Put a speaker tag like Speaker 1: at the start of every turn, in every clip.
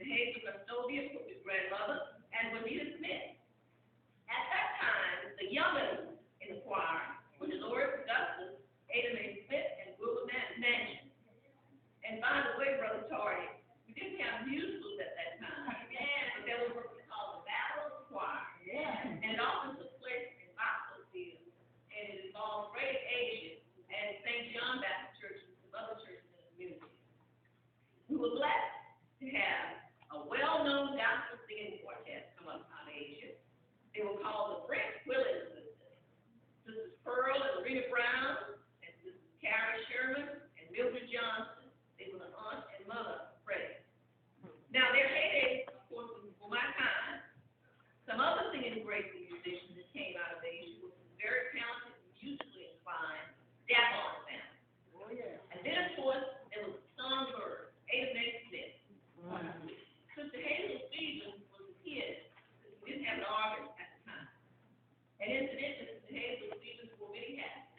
Speaker 1: Sister Hazel Custodian was his grandmother, and Juanita Smith. At that time, the youngest in the choir were Dolores Augustus, Ada Mae Smith, and Wilbur Manchin. And by the way, Brother Tardy, we didn't have musicals at that time. But there was what we called the Battle of the Choir. And it often took place in Knoxville, and it involved Great Asia and St. John Baptist Church and some other churches in the community. We were blessed to have a well-known gospel singing quartet come up out of Asia. They were called the Brent Willis Sisters. Sisters Pearl and Rita Brown, and Sisters Carrie Sherman and Mildred Johnson. They were the aunt and mother of Freddie. Now, their heyday, of course, was before my time. Some other singing great musicians that came out of Asia were some very talented, musically inclined Davon family. Oh, yeah. And then, of course, there was a songbird, Ada Mae Smith. Sister Hazel Stevens was a kid. We didn't have an organ at the time. And incidentally, Sister Hazel Stevens wore many hats.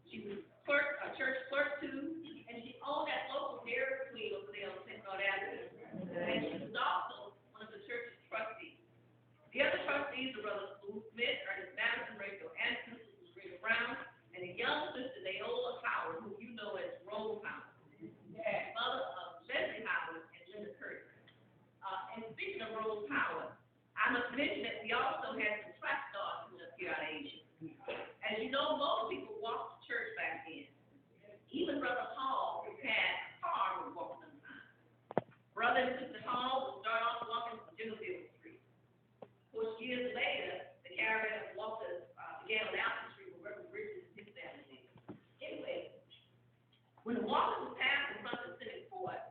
Speaker 1: She was a church clerk, too, and she owned that local Dairy Queen over there on St. Claude Avenue. And she was also one of the church's trustees. The other trustees were Brothers Lou Smith, Ernest Madison, Rachel Anderson, Sister Rita Brown, and a young sister, Naola Howard, who you know as Rose Howard, mother of Leslie Howard and Linda Curtis. And speaking of Rose Howard, I must mention that we also had some track stars who lived here out of Asia. As you know, most people walked to church back then. Even Brother Hall, who had a car, would walk sometimes. Brother and Sister Hall would start off walking from Jimmerville Street. Of course, years later, the caravan of walkers began on Alton Street where Reverend Bridges and his family lived. Anyway, when the walkers would pass in front of the Senate Court,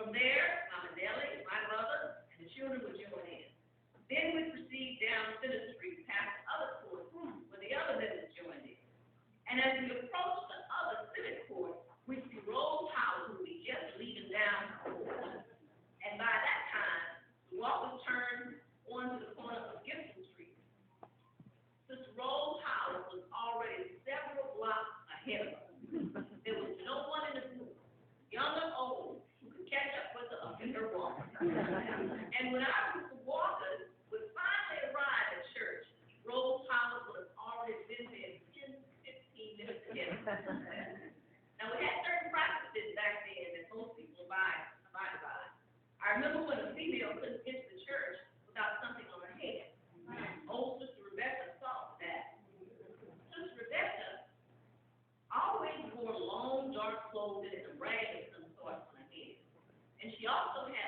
Speaker 1: from there, Mama Nellie, my mother, and the children would join in. Then we'd proceed down Center Street past the other court where the other members joined in. And as we approached the other Senate court, we'd see Rose Howard, who would be just leaving down the court. And by that time, the walkers turned onto the corner of Gibson Street. Sister Rose Howard was already several blocks ahead of us. There was no one in the group, young or old, who could catch up with her in her walk. And when our group of walkers would finally arrive at church, Rose Howard would have already been there 10 to 15 minutes ahead. Now, we had certain practices back then that most people abide by. I remember when a female couldn't get to the church without something on her head. Old Sister Rebecca saw that. Sister Rebecca always wore long, dark clothes and a rag of some sort on her head. And she also had